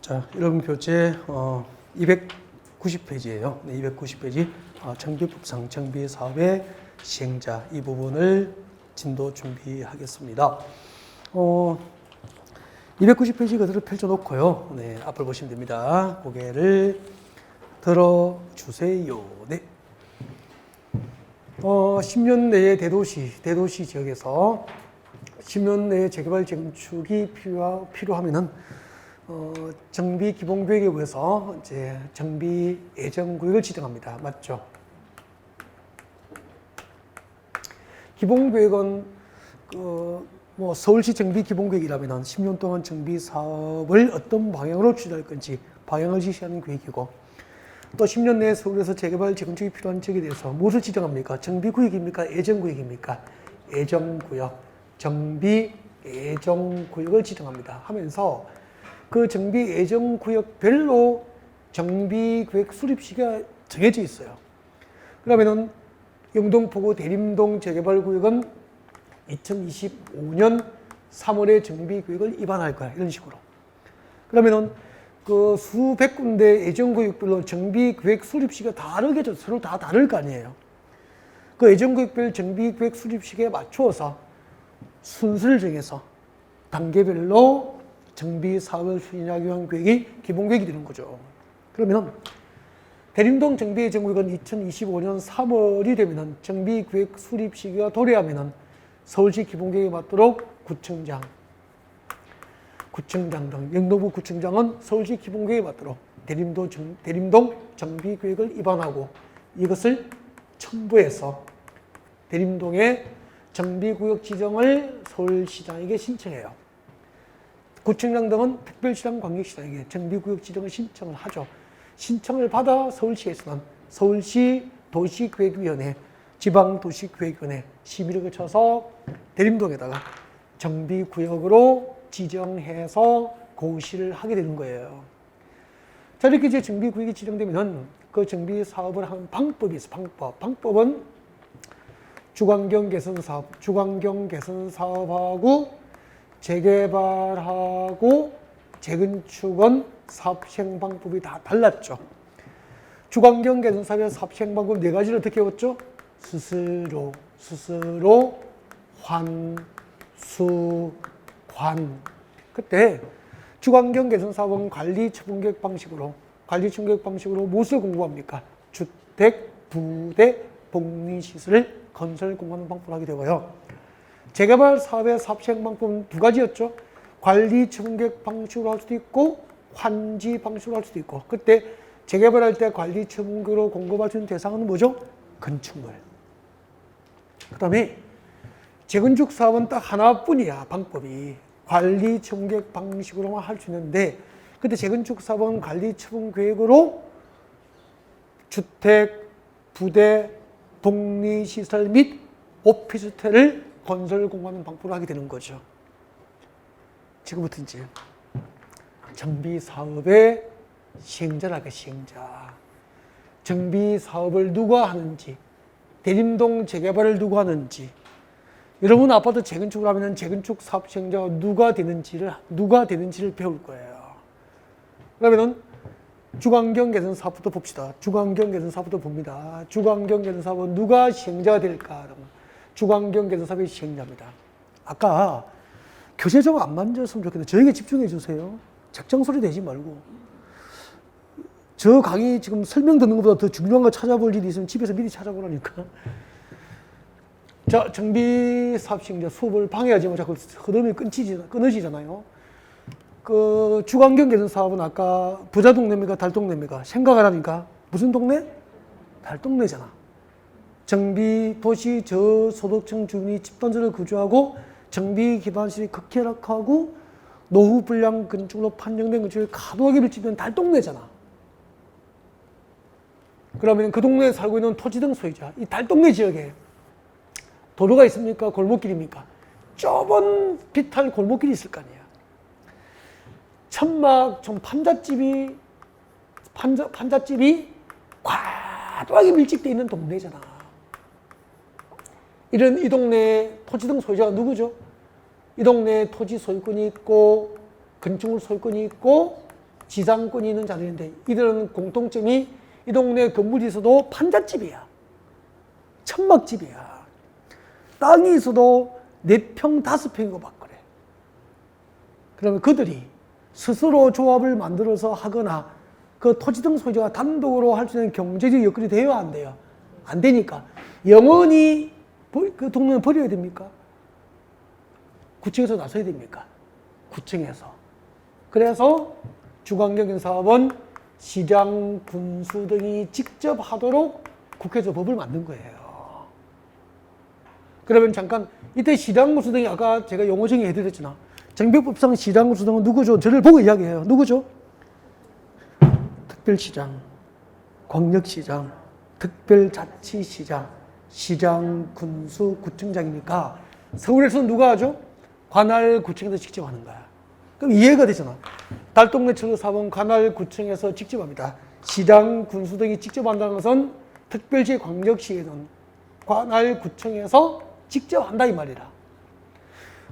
자, 여러분 교재 290페이지예요. 네, 290페이지 정비법상 정비사업의 시행자 이 부분을 진도 준비하겠습니다. 290페이지 그대로 펼쳐놓고요. 네, 앞을 보시면 됩니다. 고개를 들어주세요. 네. 10년 내에 대도시 지역에서 10년 내에 재개발 재건축이 필요하면은 정비 기본구역에 의해서 이제 정비 예정구역을 지정합니다. 맞죠? 기본구역은 뭐 서울시 정비 기본구역이라면은 10년 동안 정비 사업을 어떤 방향으로 추진할 건지 방향을 지시하는 구역이고, 또 10년 내에 서울에서 재개발 재건축이 필요한 지역에 대해서 무엇을 지정합니까? 정비구역입니까? 예정구역입니까? 예정구역, 정비 예정구역을 지정합니다. 하면서 그 정비 예정구역별로 정비계획 수립 시기가 정해져 있어요. 그러면은 영동포구 대림동 재개발구역은 2025년 3월에 정비계획을 입안할 거야. 이런 식으로. 그러면은 그 수백 군데 예정구역별로 정비계획 수립 시기가 다르게 서로 다 다를 거 아니에요. 그 예정구역별 정비계획 수립 시기에 맞추어서 순서를 정해서 단계별로 정비 사업을 추진하기 위한 계획이 기본계획이 되는 거죠. 그러면 대림동 정비 예정구역은 2025년 3월이 되면은 정비계획 수립 시기가 도래하면은 서울시 기본계획에 맞도록 구청장 등 영동포 구청장은 서울시 기본계획에 맞도록 대림동 정비계획을 입안하고 이것을 첨부해서 대림동의 정비구역 지정을 서울시장에게 신청해요. 구청장 등은 특별시장 광역시장에게 정비구역 지정을 신청을 하죠. 신청을 받아 서울시에서는 서울시 도시계획위원회, 지방도시계획위원회 심의를 거쳐서 대림동에다가 정비구역으로 지정해서 고시를 하게 되는 거예요. 자, 이렇게 이제 정비구역이 지정되면은 그 정비 사업을 하는 방법이 있어. 방법은 주관경 개선 사업하고 재개발하고 재건축은 사업 시행 방법이 다 달랐죠. 주관경 개선 사업의 사업 시행 방법 네 가지를 어떻게 했죠? 스스로, 관. 그때 주관경 개선 사업은 관리 처분계획 방식으로 무엇을 공부합니까? 주택, 부대, 복리시설 건설 공부하는 방법을 하게 되고요. 재개발 사업의 사업 시행 방법은 두 가지였죠. 관리 처분계획 방식으로 할 수도 있고 환지 방식으로 할 수도 있고, 그때 재개발할 때 관리 처분계획으로 공급할 수 있는 대상은 뭐죠? 건축물. 그 다음에 재건축 사업은 딱 하나뿐이야. 방법이 관리 처분계획 방식으로만 할 수 있는데, 그때 재건축 사업은 관리 처분계획으로 주택, 부대, 복리시설 및 오피스텔을 건설 공부하는 방법으로 하게 되는 거죠. 지금부터 이제 정비 사업의 시행자라고 시행자. 정비 사업을 누가 하는지, 대림동 재개발을 누가 하는지, 여러분 아파트 재건축을 하면 재건축 사업 시행자가 누가 되는지를 배울 거예요. 그러면은 주관경 개선 사업부터 봅시다. 주관경 개선 사업부터 봅니다. 주관경 개선 사업은 누가 시행자가 될까? 주관경 개선 사업의 시행자입니다. 아까 교재 좀 안 만졌으면 좋겠는데 저에게 집중해 주세요. 작정 소리 내지 말고. 저 강의 지금 설명 듣는 것보다 더 중요한 거 찾아볼 일이 있으면 집에서 미리 찾아보라니까. 자, 정비 사업 시행자 수업을 방해하지 마. 자꾸 흐름이 끊어지잖아요. 그 주관경 개선 사업은 아까 부자 동네입니까? 달동네입니까? 생각하라니까. 무슨 동네? 달동네잖아. 정비 도시 저소득층 주민이 집단지를 거주하고 정비 기반시설이 극락하고 노후 불량 건축으로 판정된 건축이 과도하게 밀집된 달동네잖아. 그러면 그 동네에 살고 있는 토지 등 소유자, 이 달동네 지역에 도로가 있습니까? 골목길입니까? 좁은 비탈 골목길이 있을 거 아니야. 천막 좀 판잣집이 과도하게 밀집되어 있는 동네잖아. 이 동네에 토지 등 소유자가 누구죠? 이 동네에 토지 소유권이 있고 건축물 소유권이 있고 지상권이 있는 자들인데 이들은 공통점이 이 동네 건물이 있어도 판잣집이야. 천막집이야. 땅이 있어도 4평, 5평이고 막 그래. 그러면 그들이 스스로 조합을 만들어서 하거나 그 토지 등 소유자가 단독으로 할 수 있는 경제적 여건이 돼요, 안 돼요? 안 되니까 영원히 그 동네는 버려야 됩니까? 구청에서 나서야 됩니까? 구청에서. 그래서 주관경영사업은 시장, 군수 등이 직접 하도록 국회에서 법을 만든 거예요. 그러면 잠깐 이때 시장, 군수 등이 아까 제가 용어 정의해드렸잖아. 정비법상 시장, 군수 등은 누구죠? 저를 보고 이야기해요. 누구죠? 특별시장, 광역시장, 특별자치시장, 시장, 군수, 구청장이니까 서울에서는 누가 하죠? 관할구청에서 직접 하는 거야. 그럼 이해가 되잖아. 달동네 철도사업은 관할구청에서 직접 합니다. 시장, 군수 등이 직접 한다는 것은 특별시, 광역시에서는 관할구청에서 직접 한다 이 말이라.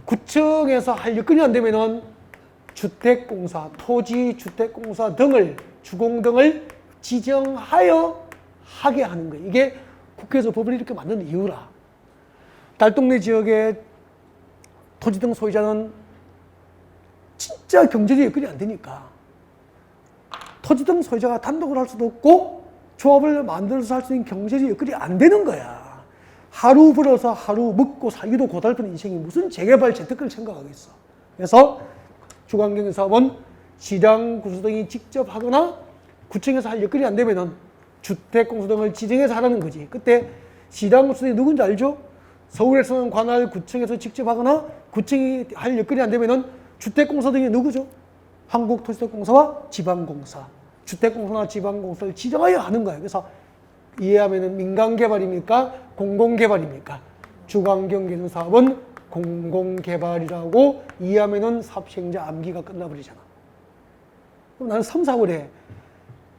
구청에서 할 여건이 안 되면은 주택공사, 토지, 주택공사 등을 주공 등을 지정하여 하게 하는 거예요. 이게 국회에서 법을 이렇게 만든 이유라. 달동네 지역의 토지 등 소유자는 진짜 경제적 여건이 안 되니까 토지 등 소유자가 단독으로 할 수도 없고 조합을 만들어서 할 수 있는 경제적 여건이 안 되는 거야. 하루 벌어서 하루 먹고 살기도 고달픈 인생이 무슨 재개발, 재특허를 생각하겠어. 그래서 주관경영사업은 시장, 군수 등이 직접 하거나 구청에서 할 여건이 안 되면은 주택공사 등을 지정해서 하라는 거지. 그때 시장, 군수 등이 누군지 알죠? 서울에서는 관할구청에서 직접 하거나 구청이 할 여건이 안 되면은 주택공사 등이 누구죠? 한국토지대공사와 지방공사. 주택공사나 지방공사를 지정하여 하는 거예요. 그래서 이해하면은 민간개발입니까? 공공개발입니까? 주관경영사업은 공공개발이라고 이해하면은 사업시행자 암기가 끝나버리잖아. 그럼 나는 3, 4월에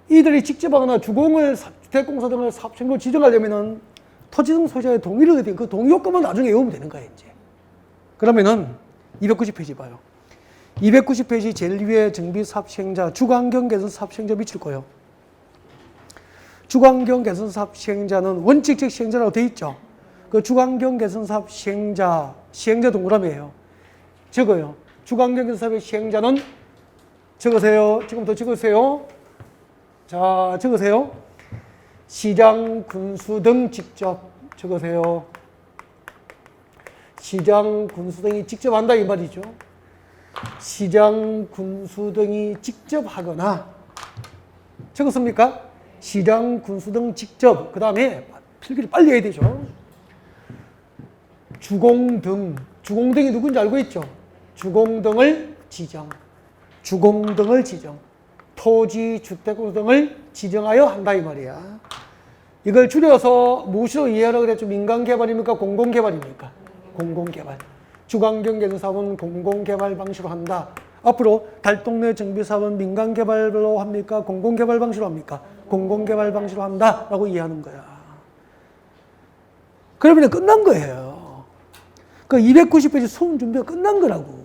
이들이 직접 하거나 주공을, 주택공사 등을 사업시행으로 지정하려면은 토지 등 소유자의 동의를 얻어야 돼. 그 동의 요건만 나중에 외우면 되는 거야, 이제. 그러면은 290페이지 봐요. 290페이지 제일 위에 정비사업시행자, 주관경개선사업시행자 밑줄 거예요. 주관경개선사업시행자는 원칙적 시행자라고 되어 있죠. 그 주관경개선사업시행자, 시행자 동그라미예요. 적어요. 주관경개선사업의 시행자는 적으세요. 지금부터 적으세요. 자, 적으세요. 시장, 군수 등 직접 적으세요. 시장, 군수 등이 직접 한다 이 말이죠. 시장, 군수 등이 직접 하거나 적었습니까? 시장, 군수 등 직접. 그 다음에 필기를 빨리 해야 되죠. 주공 등이 누군지 알고 있죠? 주공 등을 지정. 주공 등을 지정. 토지, 주택공사 등을 지정하여 한다 이 말이야. 이걸 줄여서 무엇으로 이해하라고 그랬죠? 민간개발입니까? 공공개발입니까? 공공개발. 주관경개선사업은 공공개발 방식으로 한다. 앞으로 달동네 정비사업은 민간개발로 합니까? 공공개발 방식으로 합니까? 공공개발 방식으로 한다라고 이해하는 거야. 그러면 끝난 거예요. 그 290페이지 수험 준비가 끝난 거라고.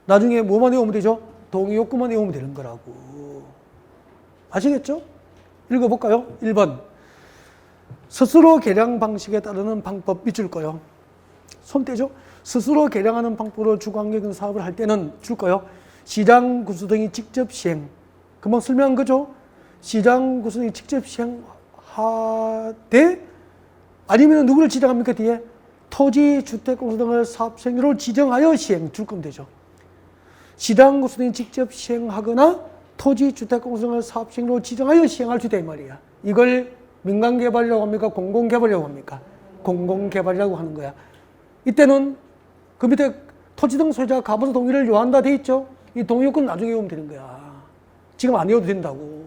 나중에 뭐만 외우면 되죠? 동의 요건만 외우면 되는 거라고. 아시겠죠? 읽어볼까요? 1번. 스스로 계량 방식에 따르는 방법 밑줄 거요. 손 떼죠? 스스로 계량하는 방법으로 주관경영 사업을 할 때는 줄 거요. 시장, 군수 등이 직접 시행. 금방 설명한 거죠? 시장, 군수 등이 직접 시행하되 아니면 누구를 지정합니까? 뒤에 토지, 주택공사 등을 사업시행자로 지정하여 시행 줄 거면 되죠. 시장, 군수 등이 직접 시행하거나 토지, 주택공사 등을 사업시행자로 지정하여 시행할 수 있다 이 말이야. 이걸 민간개발이라고 합니까? 공공개발이라고 합니까? 공공개발이라고 하는 거야. 이때는 그 밑에 토지 등 소유자가 가부서 동의를 요한다 돼 있죠? 이 동의 요건 나중에 외우면 되는 거야. 지금 안 외워도 된다고.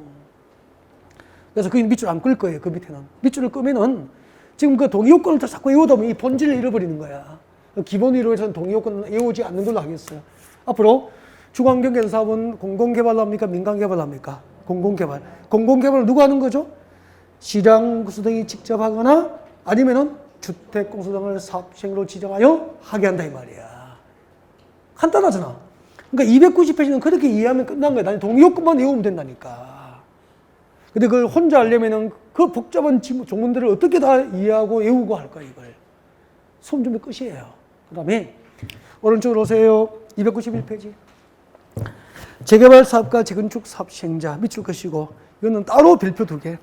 그래서 그 밑줄 안 끌 거예요. 그 밑에는. 밑줄을 끄면은 지금 그 동의 요건을 자꾸 외우다 보면 이 본질을 잃어버리는 거야. 기본 이론에서는 동의 요건 외우지 않는 걸로 하겠어요. 앞으로 주관경개선사업은 공공개발로 합니까? 민간개발로 합니까? 공공개발. 공공개발을 누가 하는 거죠? 시장, 군수 등이 직접 하거나 아니면은 주택공사 등을 사업시행으로 지정하여 하게 한다 이 말이야. 간단하잖아. 그러니까 290페이지는 그렇게 이해하면 끝난 거야. 나는 동의어법만 외우면 된다니까. 근데 그걸 혼자 하려면은 그 복잡한 종문들을 어떻게 다 이해하고 외우고 할 거야, 이걸. 수험 준비 끝이에요. 그 다음에 오른쪽으로 오세요. 291페이지. 재개발 사업과 재건축 사업 시행자 밑줄 것이고, 이거는 따로 별표 2개.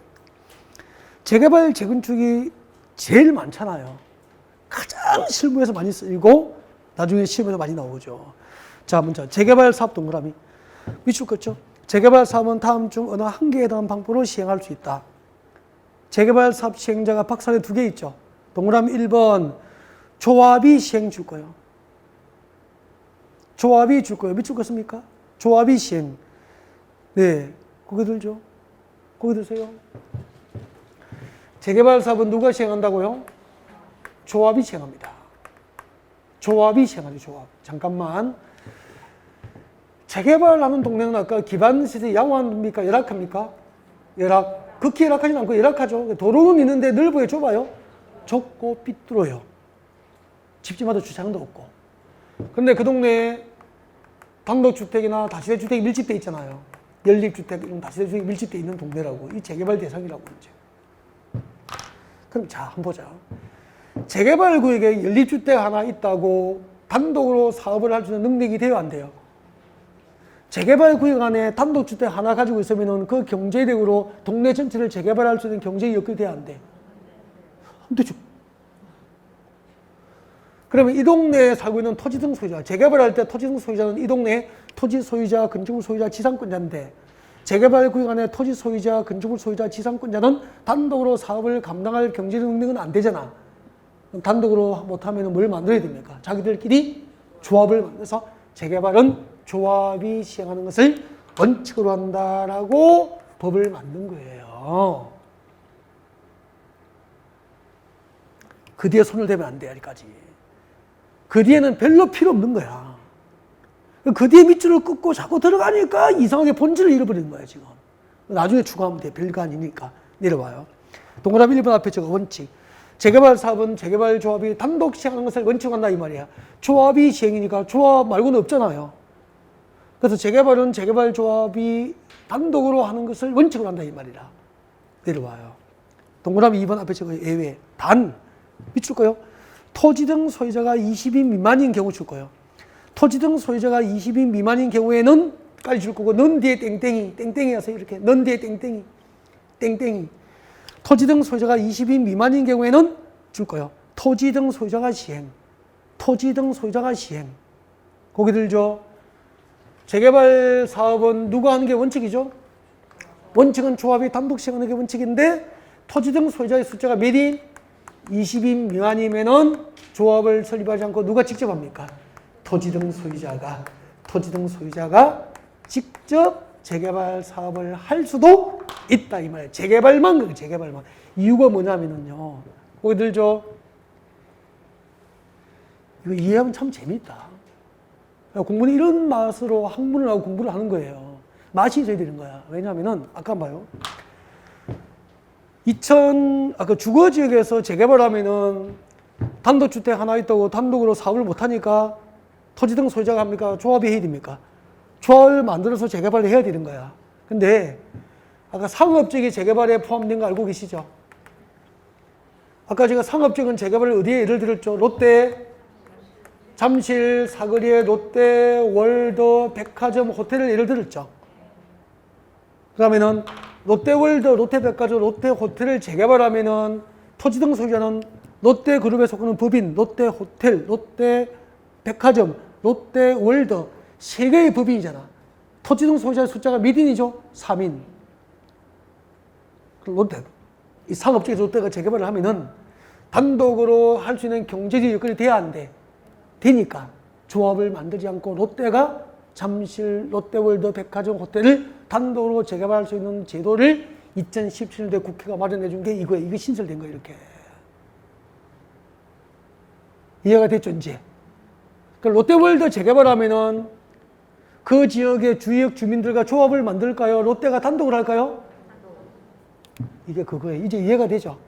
재개발, 재건축이 제일 많잖아요. 가장 실무에서 많이 쓰이고 나중에 시험에서 많이 나오죠. 자, 먼저 재개발 사업 동그라미 밑줄 긋죠. 재개발 사업은 다음 중 어느 한 개에 대한 방법으로 시행할 수 있다. 재개발 사업 시행자가 박스안에 2개 있죠. 동그라미 1번 조합이 시행 줄 거예요. 조합이 줄 거예요. 밑줄 긋습니까? 조합이 시행. 네, 고개 들죠. 고개 드세요. 재개발 사업은 누가 시행한다고요? 조합이 시행합니다. 조합이 시행하죠, 조합. 잠깐만. 재개발하는 동네는 아까 기반시설이 양호합니까? 열악합니까? 열악. 극히 열악하진 않고 열악하죠. 도로는 있는데 넓어요, 좁아요? 좁고 삐뚤어요. 집집마다 주차장도 없고. 근데 그 동네에 단독주택이나 다세대주택이 밀집돼 있잖아요. 연립주택, 이런 다세대주택이 밀집돼 있는 동네라고. 이 재개발 대상이라고 이제. 그럼 자, 한번 보자. 재개발 구역에 연립주택 하나 있다고 단독으로 사업을 할 수 있는 능력이 돼요, 안 돼요? 재개발 구역 안에 단독주택 하나 가지고 있으면 그 경제력으로 동네 전체를 재개발할 수 있는 경제력이 여건이 돼야 안 돼? 안 되죠. 그러면 이 동네에 살고 있는 토지 등 소유자, 재개발할 때 토지 등 소유자는 이 동네 토지 소유자, 건축물 소유자, 지상권자인데 재개발 구역 안에 토지 소유자, 건축물 소유자, 지상권자는 단독으로 사업을 감당할 경제적 능력은 안 되잖아. 단독으로 못하면 뭘 만들어야 됩니까? 자기들끼리 조합을 만들어서 재개발은 조합이 시행하는 것을 원칙으로 한다라고 법을 만든 거예요. 그 뒤에 손을 대면 안 돼, 여기까지. 그 뒤에는 별로 필요 없는 거야. 그 뒤에 밑줄을 긋고 자꾸 들어가니까 이상하게 본질을 잃어버리는 거야, 지금. 나중에 추가하면 돼. 별거 아니니까. 내려와요. 동그라미 1번 앞에 저거 원칙. 재개발 사업은 재개발 조합이 단독 시행하는 것을 원칙으로 한다, 이 말이야. 조합이 시행이니까 조합 말고는 없잖아요. 그래서 재개발은 재개발 조합이 단독으로 하는 것을 원칙으로 한다, 이 말이라. 내려와요. 동그라미 2번 앞에 저거 예외. 단, 밑줄 거요. 토지 등 소유자가 20인 미만인 경우 줄 거예요. 토지 등 소유자가 20인 미만인 경우에는 까지 줄 거고, 넌 뒤에 땡땡이, 땡땡이여서 이렇게, 넌 뒤에 땡땡이, 땡땡이. 토지 등 소유자가 20인 미만인 경우에는 줄 거예요. 토지 등 소유자가 시행. 토지 등 소유자가 시행. 거기 들죠. 재개발 사업은 누가 하는 게 원칙이죠? 원칙은 조합이 단독 시행하는 게 원칙인데 토지 등 소유자의 숫자가 몇 인? 20인 미만이면은 조합을 설립하지 않고 누가 직접 합니까? 토지 등 소유자가 직접 재개발 사업을 할 수도 있다, 이 말이에요. 재개발만. 이유가 뭐냐면은요. 거기 들죠. 이거 이해하면 참 재밌다. 공부는 이런 맛으로 학문을 하고 공부를 하는 거예요. 맛이 있어야 되는 거야. 왜냐하면은 아까 봐요. 아까 주거 지역에서 재개발하면은 단독주택 하나 있다고 단독으로 사업을 못하니까 토지 등 소유자가 합니까? 조합이 해야 됩니까? 조합을 만들어서 재개발을 해야 되는 거야. 근데 아까 상업적이 재개발에 포함된 거 알고 계시죠? 아까 제가 상업적인 재개발을 어디에 예를 들었죠? 롯데, 잠실, 사거리에 롯데, 월드, 백화점, 호텔을 예를 들었죠. 그러면은 롯데월드, 롯데백화점, 롯데호텔을 재개발하면은 토지 등 소유자는 롯데그룹에 속하는 법인, 롯데호텔, 롯데백화점, 롯데월드 3개의 법인이잖아. 토지 등 소유자의 숫자가 몇 인이죠? 3인. 롯데, 이 상업적인 롯데가 재개발을 하면은 단독으로 할 수 있는 경제적 여건이 돼야 안 돼. 되니까 조합을 만들지 않고 롯데가 잠실, 롯데월드, 백화점, 호텔을 단독으로 재개발할 수 있는 제도를 2017년도에 국회가 마련해 준 게 이거예요. 이게 신설된 거예요, 이렇게. 이해가 됐죠, 이제? 그러니까 롯데월드 재개발하면은 그 지역의 주역 주민들과 조합을 만들까요? 롯데가 단독으로 할까요? 이게 그거예요. 이제 이해가 되죠?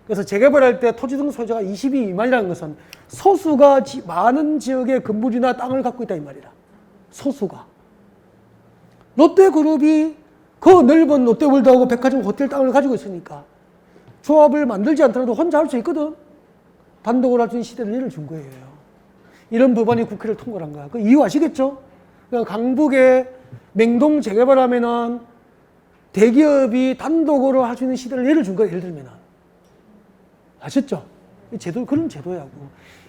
그래서 재개발할 때 토지 등 소유자가 20인 미만이라는 것은 소수가 많은 지역의 건물이나 땅을 갖고 있다, 이 말이라. 소수가. 롯데그룹이 그 넓은 롯데월드하고 백화점 호텔 땅을 가지고 있으니까 조합을 만들지 않더라도 혼자 할 수 있거든. 단독으로 할 수 있는 시대를 얘를 준 거예요. 이런 법안이 국회를 통과한 거야. 그 이유 아시겠죠? 그러니까 강북에 맹동 재개발하면은 대기업이 단독으로 할 수 있는 시대를 예를 준 거예요. 예를 들면은. 아셨죠? 제도, 그런 제도야.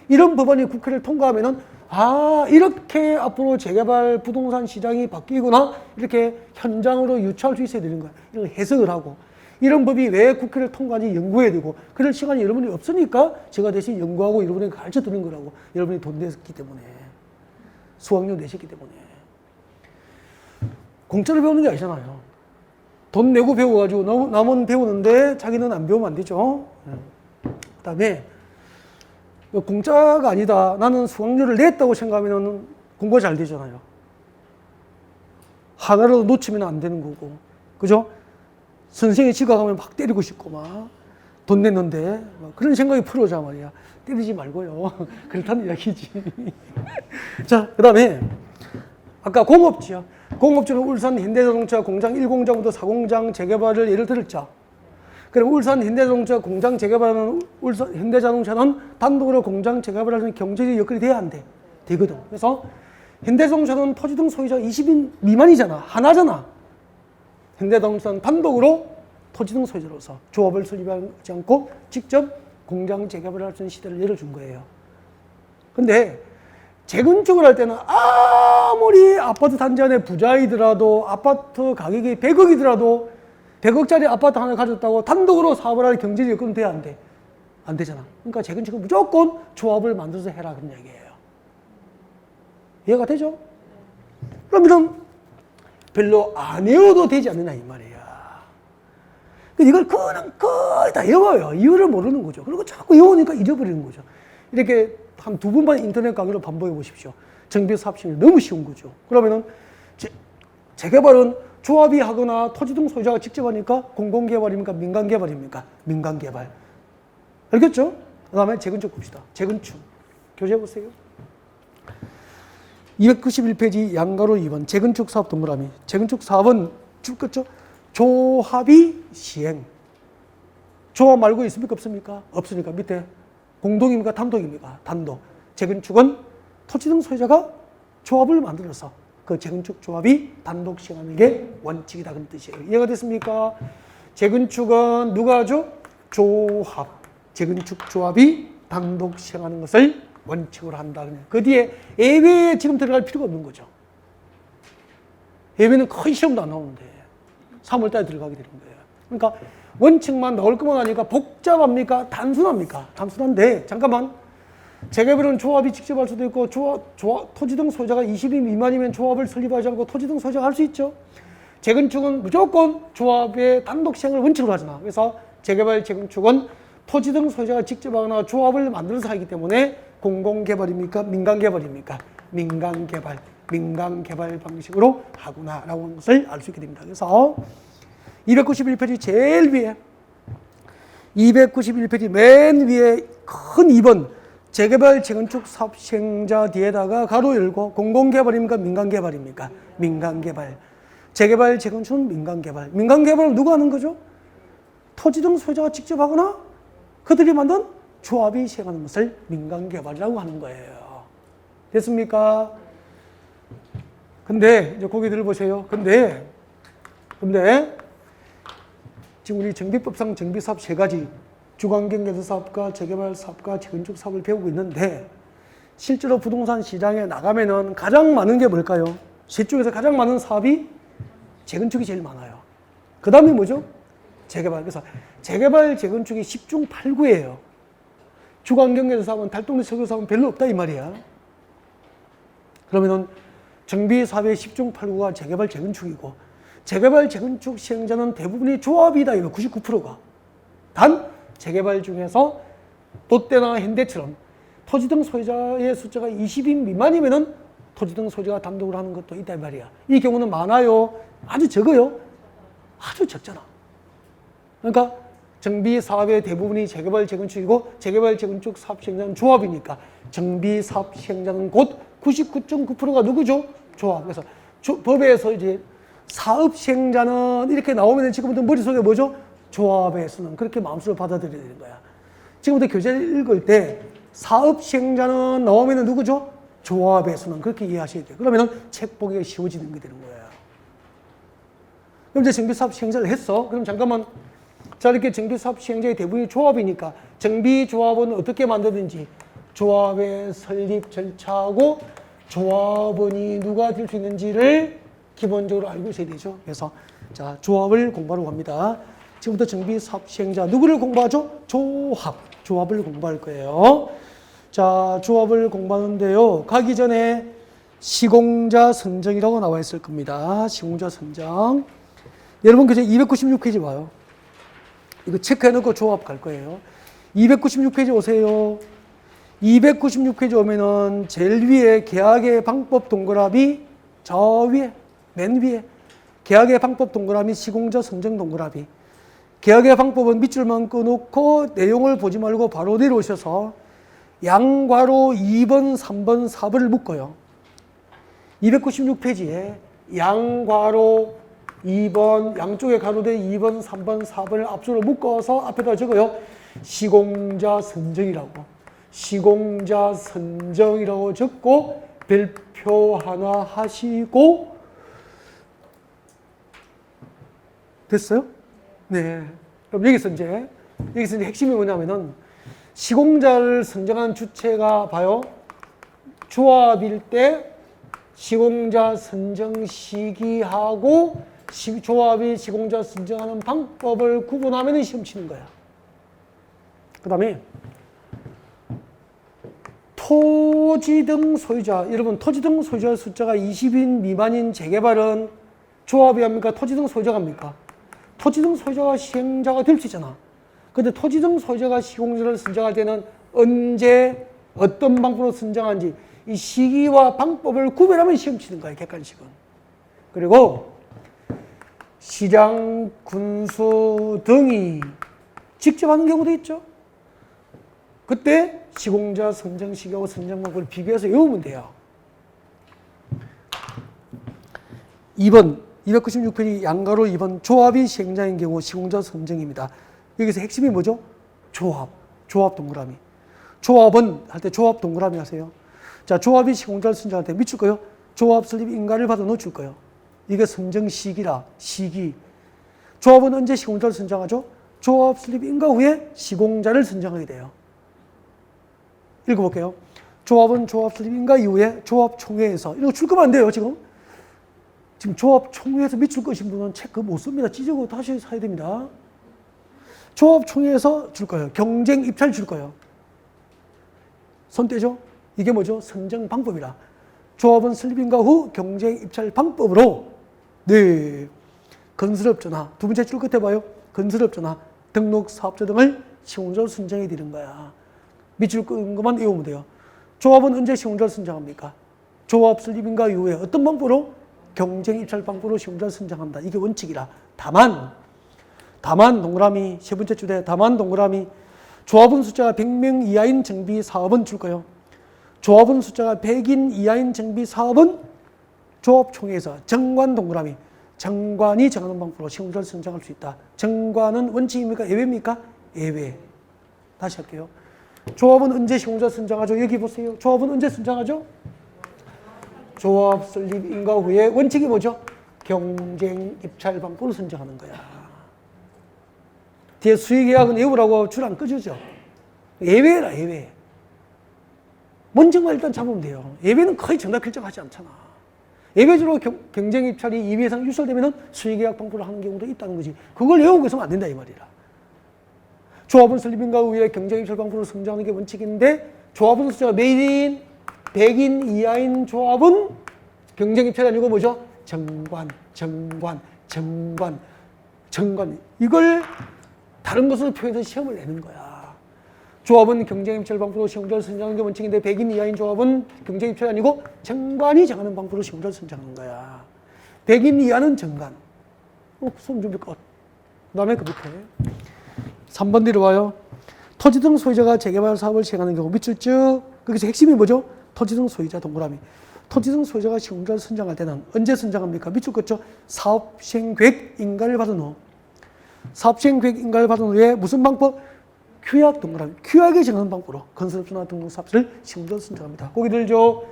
이런 법안이 국회를 통과하면은, 아, 이렇게 앞으로 재개발 부동산 시장이 바뀌구나. 이렇게 현장으로 유추할 수 있어야 되는 거야. 이런 해석을 하고. 이런 법이 왜 국회를 통과하는지 연구해야 되고, 그럴 시간이 여러분이 없으니까 제가 대신 연구하고 여러분에게 가르쳐 드리는 거라고. 여러분이 돈 냈기 때문에. 수학료 내셨기 때문에. 공짜로 배우는 게 아니잖아요. 돈 내고 배워가지고 남은 배우는데 자기는 안 배우면 안 되죠. 그 다음에 공짜가 아니다. 나는 수학료를 냈다고 생각하면 공부가 잘 되잖아요. 하나라도 놓치면 안 되는 거고. 그죠? 선생이 지각하면 막 때리고 싶고 막 돈 냈는데 막 그런 생각이 풀어오자 말이야. 때리지 말고요. 그렇다는 이야기지. 자, 그 다음에 아까 공업지요. 공업지는 울산 현대자동차 공장 1공장부터 4공장 재개발을 예를 들었죠. 그럼 울산 현대자동차 공장 재개발하는 울산 현대자동차는 단독으로 공장 재개발하는 경제적 여건이 돼야 안 돼. 되거든. 그래서 현대자동차는 토지 등 소유자 20인 미만이잖아. 하나잖아. 현대자동차는 단독으로 토지 등 소유자로서 조합을 설립하지 않고 직접 공장 재개발을 할 수 있는 시대를 예를 준 거예요. 근데 재건축을 할 때는 아무리 아파트 단지 안에 부자이더라도 아파트 가격이 100억이더라도 100억짜리 아파트 하나 가졌다고 단독으로 사업을 할 경제적 여건은 돼야 안 돼? 안 되잖아. 그러니까 재건축은 무조건 조합을 만들어서 해라 그런 얘기예요. 이해가 되죠? 그러면 별로 안 외워도 되지 않느냐 이 말이야. 이걸 그냥 거의 다 외워요. 이유를 모르는 거죠. 그리고 자꾸 외우니까 잊어버리는 거죠. 이렇게 한 2번만 인터넷 강의로 반복해 보십시오. 정비사업시험이 너무 쉬운 거죠. 그러면은 재개발은 조합이 하거나 토지 등 소유자가 직접 하니까 공공개발입니까? 민간개발입니까? 민간개발. 알겠죠? 그 다음에 재건축 봅시다. 재건축. 교재해 보세요. 291페이지 양가로 2번 재건축 사업 동그라미. 재건축 사업은 죽겠죠? 조합이 시행. 조합 말고 있습니까? 없습니까? 없으니까 밑에 공동입니까? 단독입니까? 단독. 재건축은 토지 등 소유자가 조합을 만들어서 그 재건축 조합이 단독 시행하는 게 원칙이다 그런 뜻이에요. 이해가 됐습니까? 재건축은 누가 하죠? 조합. 재건축 조합이 단독 시행하는 것을 원칙으로 한다. 그 뒤에 예외에 지금 들어갈 필요가 없는 거죠. 예외는 거의 시험도 안 나오는데 3월달에 들어가게 되는 거예요. 그러니까 원칙만 나올 것만 하니까 복잡합니까? 단순합니까? 단순한데 잠깐만. 재개발은 조합이 직접 할 수도 있고 토지 등 소유자가 20인 미만이면 조합을 설립하지 않고 토지 등 소유자가 할 수 있죠. 재건축은 무조건 조합의 단독 시행을 원칙으로 하잖아. 그래서 재개발 재건축은 토지 등 소유자가 직접 하거나 조합을 만들어서 하기 때문에 공공개발입니까? 민간개발입니까? 민간개발 방식으로 하구나라고 하는 것을 알 수 있게 됩니다. 그래서 291페이지 제일 위에 291페이지 맨 위에 큰 2번 재개발 재건축 사업 시행자 뒤에다가 가로 열고 공공개발입니까? 민간개발입니까? 민간개발. 재개발 재건축은 민간개발. 민간개발은 누가 하는 거죠? 토지 등 소유자가 직접 하거나 그들이 만든 조합이 시행하는 것을 민간개발이라고 하는 거예요. 됐습니까? 근데 이제 고개 들어보세요. 근데 지금 우리 정비법상 정비사업 3가지 주거환경개선사업과 재개발 사업과 재건축 사업을 배우고 있는데 실제로 부동산 시장에 나가면은 가장 많은 게 뭘까요? 셋 중에서 가장 많은 사업이 재건축이 제일 많아요. 그 다음에 뭐죠? 재개발. 그래서 재개발 재건축이 10중 8구예요. 주거환경개선 사업은 달동네 설계 사업은 별로 없다 이 말이야. 그러면은 정비사업의 10중 8구가 재개발 재건축이고 재개발 재건축 시행자는 대부분이 조합이다 이거 99%가. 단 재개발 중에서 롯데나 현대처럼 토지 등 소유자의 숫자가 20인 미만이면은 토지 등 소유자가 단독으로 하는 것도 있다 이 말이야. 이 경우는 많아요? 아주 적어요? 아주 적잖아. 그러니까 정비 사업의 대부분이 재개발 재건축이고 재개발 재건축 사업 시행자는 조합이니까 정비 사업 시행자는 곧 99.9%가 누구죠? 조합. 그래서 법에서 이제 사업 시행자는 이렇게 나오면 지금부터 머릿속에 뭐죠? 조합의 수는. 그렇게 마음속으로 받아들여야 되는 거야. 지금부터 교재를 읽을 때 사업 시행자는 나오면 누구죠? 조합의 수는. 그렇게 이해하셔야 돼요. 그러면 책 보기가 쉬워지는 게 되는 거예요. 그럼 이제 정비사업 시행자를 했어. 그럼 잠깐만. 자, 이렇게 정비사업 시행자의 대부분이 조합이니까 정비조합은 어떻게 만드는지 조합의 설립 절차하고 조합원이 누가 될 수 있는지를 기본적으로 알고 있어야 되죠. 그래서 자, 조합을 공부하러 갑니다. 지금부터 정비사업 시행자 누구를 공부하죠? 조합을 공부할 거예요. 자, 조합을 공부하는데요. 가기 전에 시공자 선정이라고 나와 있을 겁니다. 시공자 선정. 여러분 그저 296페이지 와요. 이거 체크해놓고 조합 갈 거예요. 296페이지 오세요. 296페이지 오면은 제일 위에 계약의 방법 동그라미, 저 위에, 맨 위에 계약의 방법 동그라미, 시공자 선정 동그라미. 계약의 방법은 밑줄만 꺼놓고 내용을 보지 말고 바로 내려오셔서 양괄호 2번, 3번, 4번을 묶어요. 296페이지에 양괄호 2번, 양쪽에 가로대 2번, 3번, 4번을 앞으로 묶어서 앞에다 적어요. 시공자 선정이라고. 시공자 선정이라고 적고 별표 하나 하시고 됐어요? 네. 그럼 여기서 이제 핵심이 뭐냐면은 시공자를 선정한 주체가 봐요. 조합일 때 시공자 선정 시기하고 조합이 시공자 선정하는 방법을 구분하면 시험 치는 거야. 그 다음에 토지 등 소유자. 여러분 토지 등 소유자 숫자가 20인 미만인 재개발은 조합이 합니까? 토지 등 소유자가 합니까? 토지 등 소유자가 시행자가 될 수 있잖아. 근데 토지 등 소유자가 시공자를 선정할 때는 언제 어떤 방법으로 선정하는지 이 시기와 방법을 구별하면 시험 치는 거예요. 객관식은. 그리고 시장, 군수 등이 직접 하는 경우도 있죠. 그때 시공자 선정 시기하고 선정 방법을 비교해서 외우면 돼요. 2번 296페이지 양가로 2번 조합이 시행자인 경우 시공자 선정입니다. 여기서 핵심이 뭐죠? 조합 동그라미. 조합은 할 때 조합 동그라미 하세요. 자, 조합이 시공자를 선정할 때 밑줄 거요. 조합 설립 인가를 받아 놓칠 거요. 이게 선정 시기라, 시기. 조합은 언제 시공자를 선정하죠? 조합 설립 인가 후에 시공자를 선정하게 돼요. 읽어볼게요. 조합은 조합 설립 인가 이후에 조합 총회에서, 이거 줄 거면 안 돼요, 지금. 지금 조합 총회에서 밑줄 거신 분은 책 그거 못 씁니다. 찢고 다시 사야 됩니다. 조합 총회에서 줄 거예요. 경쟁 입찰 줄 거예요. 손 떼죠? 이게 뭐죠? 선정 방법이라. 조합은 설립인가 후 경쟁 입찰 방법으로 네 건설업자나 두 번째 줄 끝에 봐요. 건설업자나 등록 사업자 등을 시공자로 선정해 드리는 거야. 밑줄 끄는 것만 외우면 돼요. 조합은 언제 시공자를 선정합니까? 조합 설립인가 이후에 어떤 방법으로? 경쟁 입찰 방법으로 시공자를 선정한다. 이게 원칙이라. 다만 동그라미 세 번째 줄에 다만 동그라미 조합원 숫자가 100명 이하인 정비 사업은 줄 거예요. 조합원 숫자가 100인 이하인 정비 사업은 조합총회에서 정관 동그라미 정관이 정하는 방법으로 시공자를 선정할 수 있다. 정관은 원칙입니까? 예외입니까? 예외. 다시 할게요. 조합은 언제 시공자 선정하죠? 여기 보세요. 조합은 언제 선정하죠? 조합 설립 인가 후에 원칙이 뭐죠? 경쟁 입찰 방법으로 선정하는 거야. 뒤에 수의계약은 외우라고 줄 안 꺼주죠. 예외라, 예외. 문증만 일단 잡으면 돼요. 예외는 거의 정답 결정하지 않잖아. 예외적으로 경쟁 입찰이 2위 이상 유설되면 수의계약 방법을 하는 경우도 있다는 거지. 그걸 외우고 있으면 안 된다 이 말이라. 조합원 설립인가 후에 경쟁 입찰 방법으로 선정하는 게 원칙인데 조합원 숫자가 매인 100인 이하인 조합은 경쟁 입찰이 아니고 뭐죠? 정관. 이걸 다른 것으로 표현해서 시험을 내는 거야. 조합은 경쟁 입찰 방법으로 시공자를 선정하는 게 원칙인데 100인 이하인 조합은 경쟁 입찰이 아니고 정관이 정하는 방법으로 시공자를 선정하는 거야. 100인 이하는 정관. 손 준비 끝. 그 다음에 그 밑에 3번 내려와요. 토지 등 소유자가 재개발 사업을 시행하는 경우 밑줄 쭉. 거기서 핵심이 뭐죠? 토지 등 소유자 동그라미. 토지 등 소유자가 시공자를 선정할 때는 언제 선정합니까? 밑줄 긋죠. 사업시행계획 인가를 받은 후. 사업시행계획 인가를 받은 후에 무슨 방법? 규약 동그라미. 규약에 정하는 방법으로 건설업소나 등록사업소를 시공자를 선정합니다. 거기 들죠.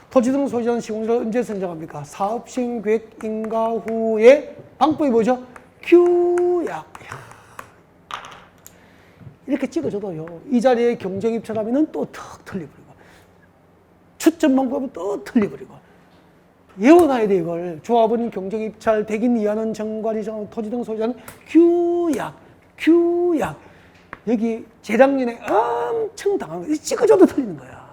토지 등 소유자는 시공자를 언제 선정합니까? 사업시행계획 인가 후에 방법이 뭐죠? 규약. 이렇게 찍어줘도요. 이 자리에 경쟁입찰하면 또 턱 틀려버리고 추천 방법은 또 틀려버리고 외워놔야 돼 이걸. 조합은 경쟁입찰, 대긴 이하는 정관이 정하는 토지 등 소유자는 규약. 여기 재작년에 엄청 당한 거 찍어줘도 틀리는 거야.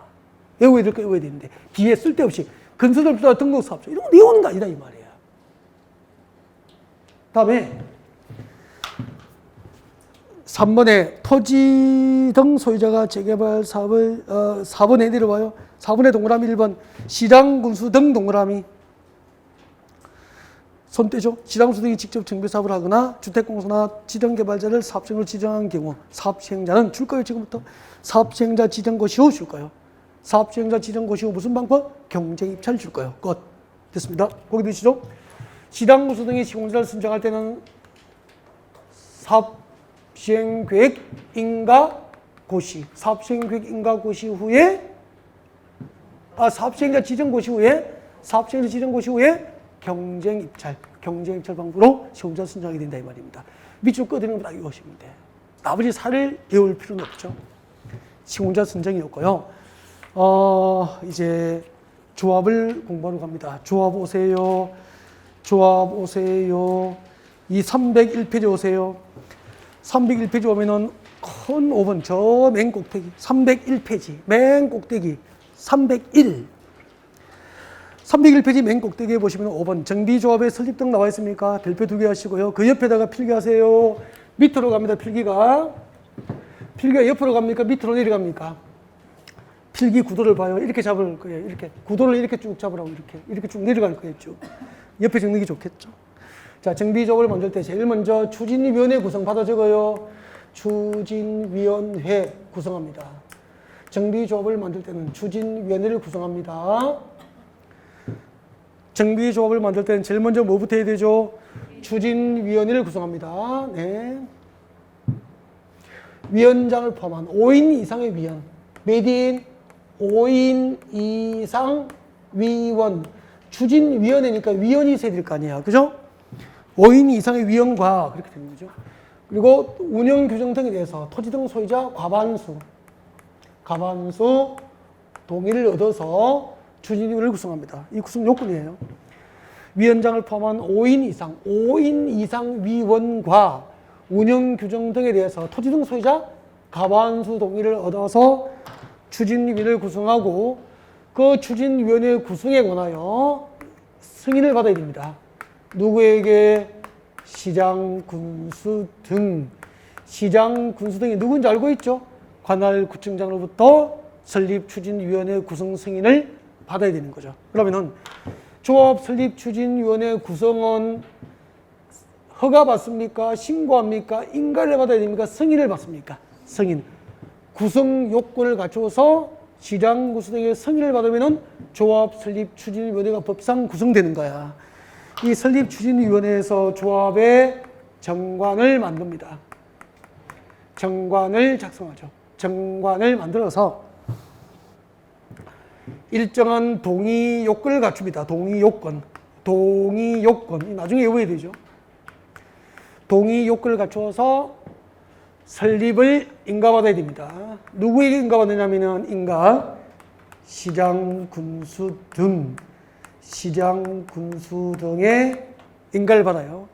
외워야 될 거 외워야 되는데 뒤에 쓸데없이 건설업소나 등록사업소 이런 거 외우는 거 아니다 이 말이야. 다음에 3번에 토지 등 소유자가 재개발 사업을 4번에 내려와요. 4번에 동그라미 1번 시장 군수 등 동그라미 손 떼죠. 시장 군수 등이 직접 정비 사업을 하거나 주택공사나 지정개발자를 사업시행으로 지정한 경우 사업시행자는 줄까요? 지금부터 사업시행자 지정고 시후 줄까요? 사업시행자 지정고 시후 무슨 방법? 경쟁입찰 줄까요? 끝. 됐습니다. 거기 드시죠. 시장 군수 등이 시공자를 선정할 때는 사업시행계획 인가 고시, 사업시행계획 인가 고시 후에 사업시행자 지정 고시 후에 경쟁입찰 방법으로 시공자 선정하게 된다 이 말입니다. 밑줄 꺼드리는 거 다 외우시면 돼. 나머지 살을 외울 필요는 없죠. 시공자 선정이었고요. 이제 조합을 공부하러 갑니다. 조합 오세요. 이 301페이지 오세요. 301페이지 오면은 큰 5번 저 맨 꼭대기 301페이지 맨 꼭대기 301페이지 맨 꼭대기에 보시면 5번 정비조합의 설립 등 나와 있습니까? 별표 2개 하시고요. 그 옆에다가 필기하세요. 밑으로 갑니다. 필기가 옆으로 갑니까? 밑으로 내려갑니까? 필기 구도를 봐요. 이렇게 잡을 거예요. 이렇게 구도를 이렇게 쭉 잡으라고 이렇게 쭉 내려갈 거예요. 쭉 옆에 적는 게 좋겠죠. 자, 정비조합을 만들 때 제일 먼저 추진위원회 구성 받아 적어요. 추진위원회 구성합니다. 정비조합을 만들 때는 추진위원회를 구성합니다. 정비조합을 만들 때는 제일 먼저 뭐부터 해야 되죠? 추진위원회를 구성합니다. 네. 위원장을 포함한 5인 이상의 위원. 몇 인? 5인 이상 위원. 추진위원회니까 위원이 있어야 될 거 아니야. 그죠? 5인 이상의 위원과 그렇게 되는 거죠. 그리고 운영 규정 등에 대해서 토지 등 소유자 과반수 동의를 얻어서 추진위원회를 구성합니다. 이 구성 요건이에요. 위원장을 포함한 5인 이상 위원과 운영 규정 등에 대해서 토지 등 소유자 과반수 동의를 얻어서 추진위원회를 구성하고 그 추진위원회 구성에 관하여 승인을 받아야 됩니다. 누구에게? 시장, 군수 등. 시장, 군수 등이 누군지 알고 있죠? 관할 구청장으로부터 설립 추진위원회 구성 승인을 받아야 되는 거죠. 그러면은 조합 설립 추진위원회 구성은 허가 받습니까? 신고합니까? 인가를 받아야 됩니까? 승인을 받습니까? 승인. 구성 요건을 갖춰서 시장, 군수 등의 승인을 받으면은 조합 설립 추진위원회가 법상 구성되는 거야. 이 설립추진위원회에서 조합의 정관을 만듭니다. 정관을 작성하죠. 정관을 만들어서 일정한 동의 요건을 갖춥니다. 동의 요건. 나중에 외워야 되죠. 동의 요건을 갖추어서 설립을 인가받아야 됩니다. 누구에게 인가받느냐면은 시장, 군수 등의 인가를 받아요.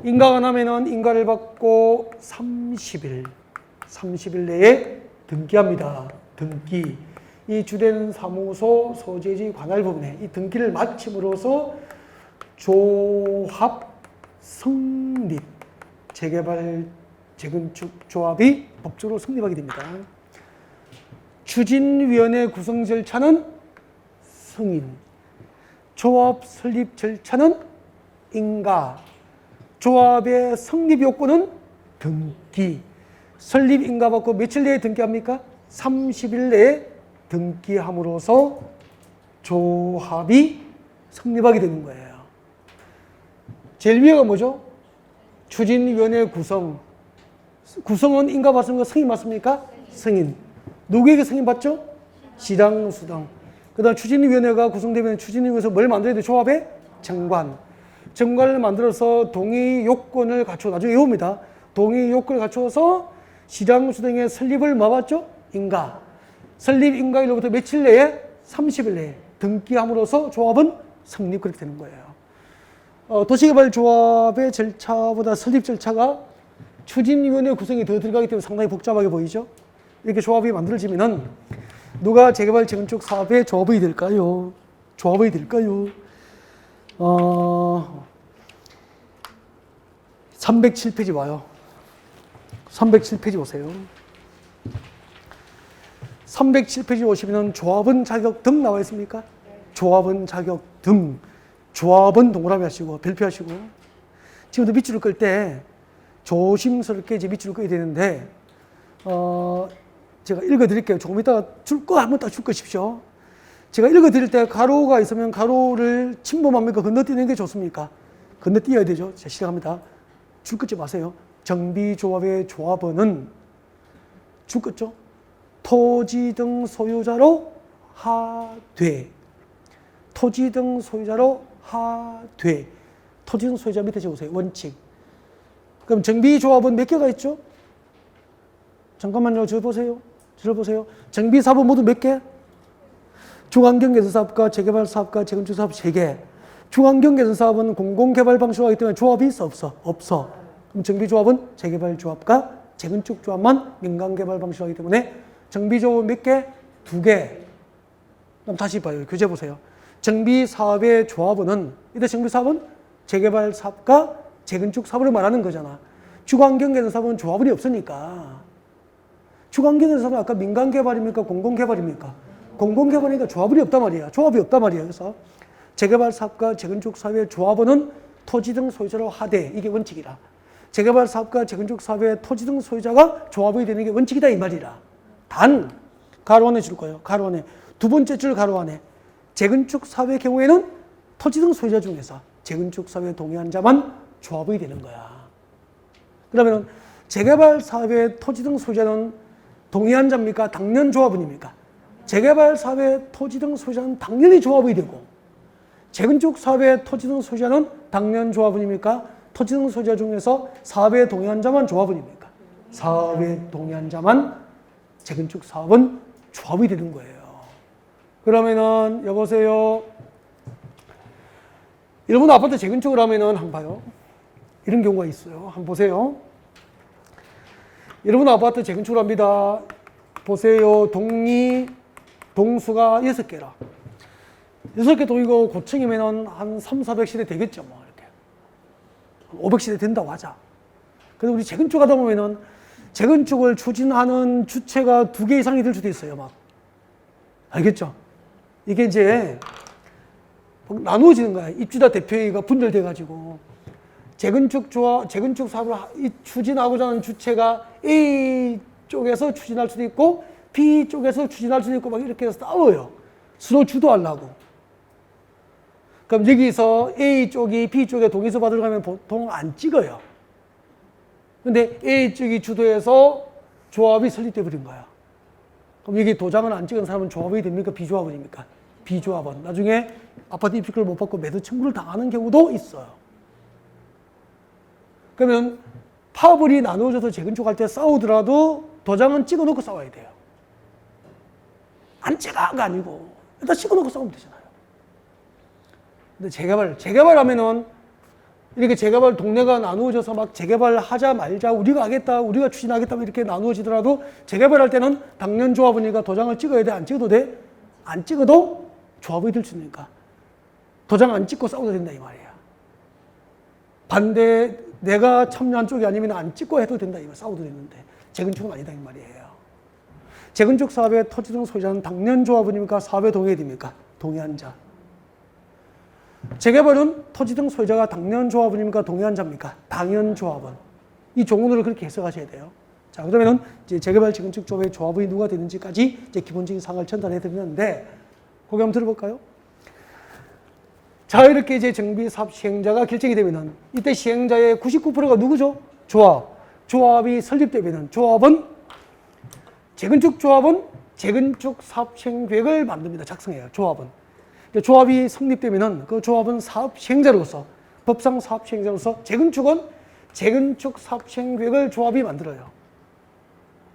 인가가 나면은 인가를 받고 30일 내에 등기합니다. 등기. 이 주된 사무소 소재지 관할 부분에 이 등기를 마침으로써 조합 성립, 재개발, 재건축 조합이 법적으로 성립하게 됩니다. 추진위원회 구성 절차는 승인. 조합 설립 절차는 인가. 조합의 성립 요건은 등기. 설립 인가 받고 며칠 내에 등기합니까? 30일 내에 등기함으로써 조합이 성립하게 되는 거예요. 제일 위에가 뭐죠? 추진위원회 구성. 구성은 인가 받습니까? 승인 받습니까? 승인. 누구에게 승인 받죠? 시당, 수당. 그 다음 추진위원회가 구성되면 추진위원회에서 뭘 만들어야 돼? 조합의 정관. 정관을 만들어서 동의 요건을 갖추어, 나중에 외웁니다. 동의 요건을 갖추어서 시당, 수당의 설립을 뭐 받죠? 인가. 설립 인가일로부터 며칠 내에? 30일 내에 등기함으로써 조합은 성립, 그렇게 되는 거예요. 도시개발조합의 절차보다 설립 절차가 추진위원회 구성이 더 들어가기 때문에 상당히 복잡하게 보이죠. 이렇게 조합이 만들어지면은 누가 재개발 재건축 사업의 조합이 될까요? 조합이 될까요? 307페이지 와요. 307페이지 보세요. 307페이지 오시면 조합은 자격 등 나와 있습니까? 조합은 자격 등. 조합은 동그라미 하시고 별표하시고. 지금부터 밑줄을 끌 때 조심스럽게 이제 밑줄을 꺼야 되는데 제가 읽어드릴게요. 조금 이따가 줄 거 한번 딱 줄 것이십시오. 제가 읽어드릴 때 가로가 있으면 가로를 침범합니까? 건너뛰는 게 좋습니까? 건너뛰어야 되죠. 자, 시작합니다. 줄 긋지 마세요. 정비조합의 조합원은 줄 긋죠? 토지 등 소유자로 하되. 토지 등 소유자로 하되. 토지 등 소유자 밑에 적으세요. 원칙. 그럼 정비조합은 몇 개가 있죠? 잠깐만요. 저 보세요. 저를 보세요. 정비사업은 모두 몇 개? 중앙경개선사업과 재개발사업과 재건축사업 3개. 중앙경개선사업은 공공개발 방식으로 하기 때문에 조합이 있어? 없어? 없어. 그럼 정비조합은 재개발조합과 재건축조합만 민간개발 방식으로 하기 때문에 정비조합은 몇 개? 2개. 그럼 다시 봐요. 교재 보세요. 정비사업의 조합원은, 이때 정비사업은 재개발사업과 재건축사업을 말하는 거잖아. 중앙경개선사업은 조합원이 없으니까. 중앙경개선사업은 아까 민간개발입니까? 공공개발입니까? 공공개발이니까 조합원이 없단 말이야. 조합이 없단 말이야. 그래서 재개발사업과 재건축사업의 조합원은 토지 등 소유자로 하되, 이게 원칙이라. 재개발사업과 재건축사업의 토지 등 소유자가 조합이 되는 게 원칙이다, 이 말이라. 단, 가로 안에 줄 거예요. 가로 안에. 두 번째 줄 가로 안에. 재건축사업의 경우에는 토지 등 소유자 중에서 재건축사업에 동의한 자만 조합이 되는 거야. 그러면 재개발사업의 토지 등 소유자는 동의한 자입니까? 당연 조합원입니까? 재개발사업의 토지 등 소유자는 당연히 조합이 되고, 재건축사업의 토지 등 소유자는 당연 조합원입니까? 토지 등 소유자 중에서 사업에 동의한 자만 조합원입니까? 사업에 동의한 자만 재건축사업은 조합이 되는 거예요. 그러면은 여보세요. 일본 아파트 재건축을 하면은 한번 봐요. 이런 경우가 있어요. 한번 보세요. 일본 아파트 재건축을 합니다. 보세요. 동수가 6개라. 6개 동이고 고층이면은 한 300~400세대 되겠죠. 뭐 이렇게. 500세대 된다고 하자. 근데 우리 재건축 하다 보면은 재건축을 추진하는 주체가 2개 이상이 될 수도 있어요. 막. 알겠죠? 이게 이제 나누어지는 거야. 입주자 대표회의가 분열돼가지고 재건축 사업을 추진하고자 하는 주체가 A 쪽에서 추진할 수도 있고 B 쪽에서 추진할 수도 있고 막 이렇게 해서 싸워요. 서로 주도하려고. 그럼 여기서 A 쪽이 B 쪽에 동의서 받으러 가면 보통 안 찍어요. 근데 A 쪽이 주도해서 조합이 설립돼 버린 거야. 그럼 여기 도장을 안 찍은 사람은 조합이 됩니까? 비조합원입니까? 비조합원. 나중에 아파트 입주권을 못 받고 매도 청구를 당하는 경우도 있어요. 그러면 파벌이 나누어져서 재건축할 때 싸우더라도 도장은 찍어놓고 싸워야 돼요. 안 찍어가 아니고 일단 찍어놓고 싸우면 되잖아요. 근데 재개발하면은 이렇게 재개발 동네가 나누어져서 막 재개발하자 말자 우리가 하겠다 우리가 추진하겠다 이렇게 나누어지더라도 재개발할 때는 당연 조합원이니까 도장을 찍어야 돼? 안 찍어도 돼? 안 찍어도 조합이 될 수 있으니까 도장 안 찍고 싸워도 된다 이 말이야. 반대 내가 참여한 쪽이 아니면 안 찍고 해도 된다 이 말. 싸워도 되는데 재건축은 아니다 이 말이에요. 재건축 사업의 토지 등 소유자는 당연 조합원입니까? 사업에 동의해야 됩니까? 동의한 자. 재개발은 토지 등 소유자가 당연 조합원입니까? 동의한 자입니까? 당연 조합원. 이 종문으로 그렇게 해석하셔야 돼요. 자, 그러면은 이제 재개발 재건축 조합의 조합이 누가 되는지까지 이제 기본적인 사항을 전달해 드리는데, 거기 한번 들어볼까요? 자, 이렇게 이제 정비 사업 시행자가 결정이 되면은 이때 시행자의 99%가 누구죠? 조합. 조합이 설립되면은 조합은 재건축 조합은 재건축 사업 시행 계획을 만듭니다. 작성해요. 조합은. 조합이 성립되면은 그 조합은 사업 시행자로서 법상 사업 시행자로서 재건축은 재건축 사업 시행 계획을 조합이 만들어요.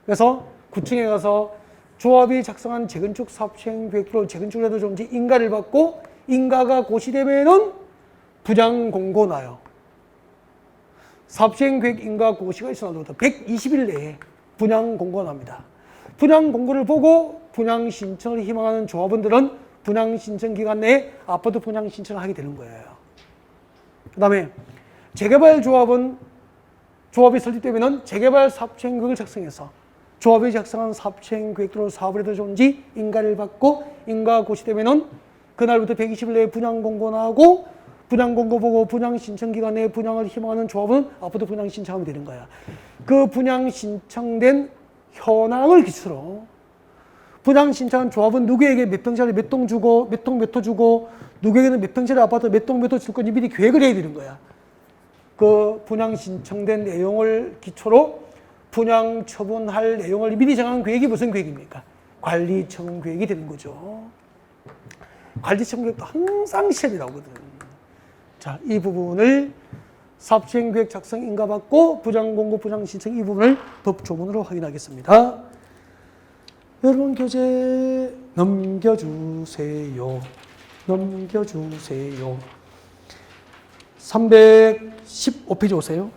그래서 구청에 가서 조합이 작성한 재건축 사업 시행 계획으로 재건축을 해도 좋은지 인가를 받고 인가가 고시되면은 분양 공고 나요. 사업 시행 계획 인가 고시가 있어도 120일 내에 분양 공고 납니다. 분양 공고를 보고 분양 신청을 희망하는 조합원들은 분양 신청 기간 내에 아파트 분양 신청을 하게 되는 거예요. 그 다음에 재개발 조합은 조합이 설립되면은 재개발 사업 시행 계획을 작성해서 조합이 작성한 사업 시행 계획대로 사업을 해도 좋은지 인가를 받고 인가 고시되면은 그날부터 120일 내에 분양 공고 나고 분양 공고 보고 분양 신청 기간 내에 분양을 희망하는 조합은 아파트 분양 신청하면 되는 거야. 그 분양 신청된 현황을 기초로 분양 신청한 조합은 누구에게 몇 평짜리 몇 동 주고 몇 통 몇 호 주고 누구에게는 몇 평짜리 아파트 몇 동 몇 호 줄 건지 미리 계획을 해야 되는 거야. 그 분양 신청된 내용을 기초로 분양 처분할 내용을 미리 정한 계획이 무슨 계획입니까? 관리 처분 계획이 되는 거죠. 관리 처분 계획도 항상 시험이 나오거든. 자, 이 부분을 사업 시행 계획 작성 인가 받고 분양 공고 분양 신청 이 부분을 법 조문으로 확인하겠습니다. 여러분 교재 넘겨주세요. 넘겨주세요. 315페이지 오세요.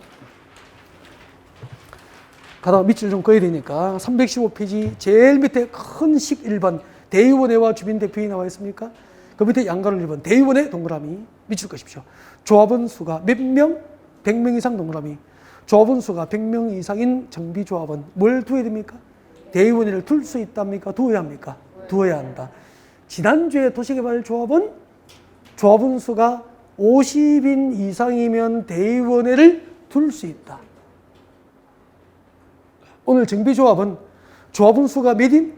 가다가 밑줄 좀 그어야 되니까 315페이지 제일 밑에 큰 식 1번 대의원회와 주민대표에 나와 있습니까? 그 밑에 양가를 1번 대의원회 동그라미 밑줄 그으십시오. 조합원 수가 몇 명? 100명 이상 동그라미. 조합원 수가 100명 이상인 정비조합원 뭘 두어야 됩니까? 대의원회를 둘 수 있답니까? 두어야 합니까? 두어야 한다. 지난주에 도시개발조합은 조합원 수가 50인 이상이면 대의원회를 둘 수 있다. 오늘 정비조합은 조합원 수가 몇인?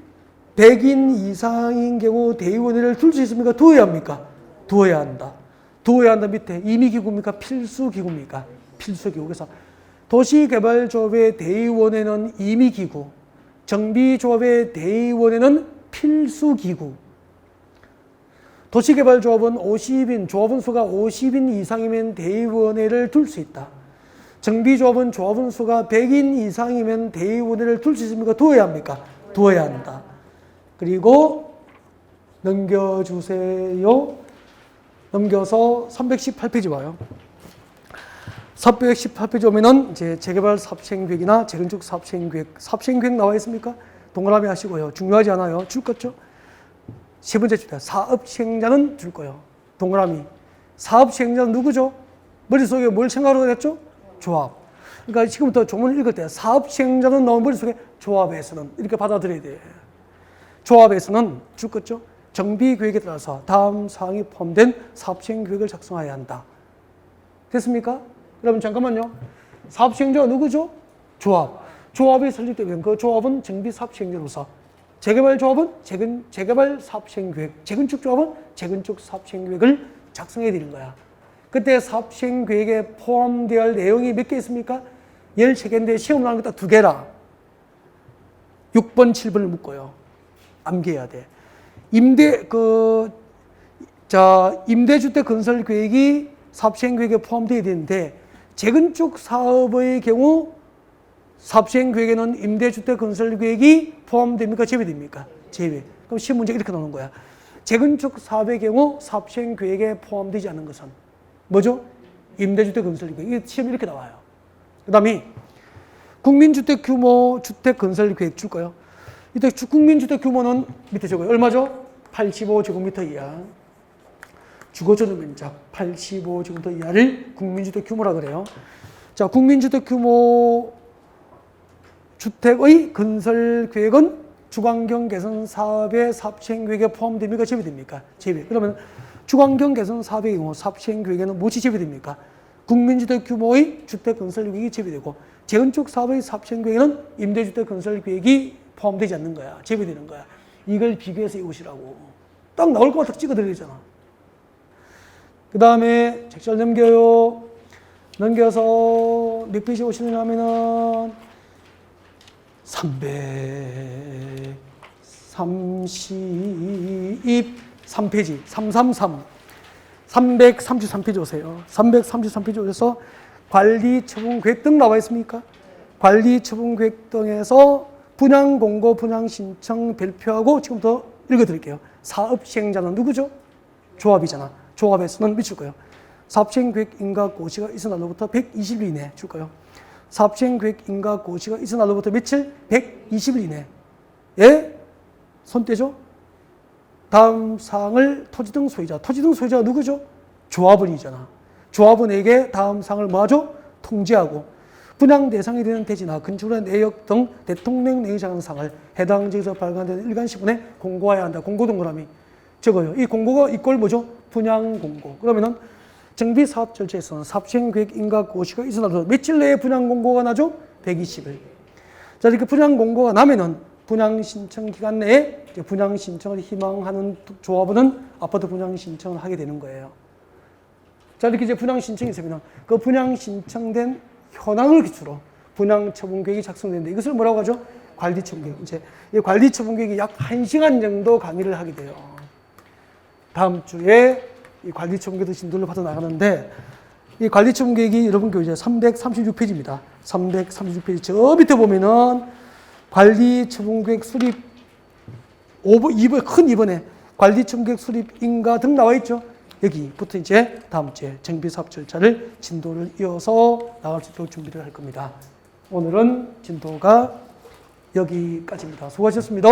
100인 이상인 경우 대의원회를 둘 수 있습니까? 두어야 합니까? 두어야 한다. 두어야 한다 밑에 임의기구입니까? 필수기구입니까? 필수기구. 그래서 도시개발조합의 대의원회는 임의기구, 정비조합의 대의원회는 필수기구. 도시개발조합은 50인, 조합원 수가 50인 이상이면 대의원회를 둘 수 있다. 정비조합은 조합원 수가 100인 이상이면 대의원회를 둘 수 있습니까? 두어야 합니까? 두어야 한다. 그리고 넘겨주세요. 넘겨서 318페이지 와요. 318페이지 오면은 이제 재개발 사업시행계획이나 재건축 사업시행계획, 사업시행계획 나와 있습니까? 동그라미 하시고요. 중요하지 않아요. 줄 거죠? 세 번째 주다. 사업시행자는 줄 거예요. 동그라미. 사업시행자는 누구죠? 머릿속에 뭘 생각하고 했죠? 조합. 그러니까 지금부터 조문을 읽을 때 사업시행자는 나온 머릿속에 조합에서는 이렇게 받아들여야 돼. 조합에서는 줄 거죠? 정비계획에 따라서 다음 사항이 포함된 사업시행계획을 작성해야 한다. 됐습니까? 여러분 잠깐만요. 사업시행자가 누구죠? 조합. 조합이 설립되면 그 조합은 정비사업시행자로서 재개발조합은 재개발 사업시행계획, 재건축조합은 재건축 사업시행계획을 작성해야 되는 거야. 그때 사업시행계획에 포함되어야 할 내용이 몇 개 있습니까? 13개인데 시험 나오는 거 딱 2개라. 6번, 7번을 묶어요. 암기해야 돼. 임대주택 건설 계획이 사업시행계획에 포함되어야 되는데 재건축 사업의 경우 사업시행계획에는 임대주택 건설 계획이 포함됩니까? 제외됩니까? 제외. 그럼 시험 문제 이렇게 나오는 거야. 재건축 사업의 경우 사업시행계획에 포함되지 않는 것은 뭐죠? 임대주택 건설 계획. 이게 시험 이렇게 나와요. 그 다음에 국민주택 규모 주택 건설 계획 줄 거예요. 이때 국민주택 규모는 밑에 적어요. 얼마죠? 85제곱미터 이하. 주거전용 면적 85제곱미터 이하를 국민주택 규모라 그래요. 자, 국민주택 규모 주택의 건설 계획은 주거환경 개선 사업의 사업시행 계획에 포함됩니까? 제외됩니까? 제외. 그러면 주거환경 개선 사업의 경우 사업시행 계획에는 무엇이 제외됩니까? 국민주택 규모의 주택 건설 계획이 제외되고 재건축 사업의 사업시행 계획에는 임대주택 건설 계획이 포함되지 않는 거야. 제외되는 거야. 이걸 비교해서 이것이라고. 딱 나올 것만 딱 찍어드리잖아. 그 다음에 책잘 넘겨요. 넘겨서 몇 페이지 오시느냐면은 333페이지, 333. 333페이지 오세요. 333페이지 오셔서 관리 처분 계획 등 나와 있습니까? 관리 처분 계획 등에서 분양 공고, 분양 신청 발표하고 지금부터 읽어드릴게요. 사업 시행자는 누구죠? 조합이잖아. 조합에서는 미칠 거예요. 사업시행 계획 인가 고시가 있은 날로부터 120일 이내 줄 거예요. 사업시행 계획 인가 고시가 있은 날로부터 며칠? 120일 이내. 예? 손 떼죠? 다음 사항을 토지등 소유자. 토지등 소유자가 누구죠? 조합원이잖아. 조합원에게 다음 사항을 뭐하죠? 통지하고 분양 대상이 되는 대지나 건축물의 내역 등 대통령 내에 정한 사항을 해당 지역에서 발간되는 일간시문에 공고해야 한다. 공고 동그라미 적어요. 이 공고가 이꼴 뭐죠? 분양 공고. 그러면은 정비 사업 절차에서는 사업시행 계획 인가 고시가 있으나도 며칠 내에 분양 공고가 나죠? 120일. 자, 이렇게 분양 공고가 나면은 분양 신청 기간 내에 분양 신청을 희망하는 조합원은 아파트 분양 신청을 하게 되는 거예요. 자, 이렇게 이제 분양 신청이 있으면 그 분양 신청된 현황을 기초로 분양 처분 계획이 작성되는데 이것을 뭐라고 하죠? 관리 처분 계획. 이제 이 관리 처분 계획이 약 1시간 정도 강의를 하게 돼요. 다음 주에 이 관리 처분 계획 진도를 받아 나가는데 이 관리 처분 계획이 여러분 이제 336페이지입니다. 336페이지 저 밑에 보면은 관리 처분 계획 수립 2번 큰 2번에 관리 처분 계획 수립 인가 등 나와 있죠. 여기부터 이제 다음 주에 정비 사업 절차를 진도를 이어서 나갈 수 있도록 준비를 할 겁니다. 오늘은 진도가 여기까지입니다. 수고하셨습니다.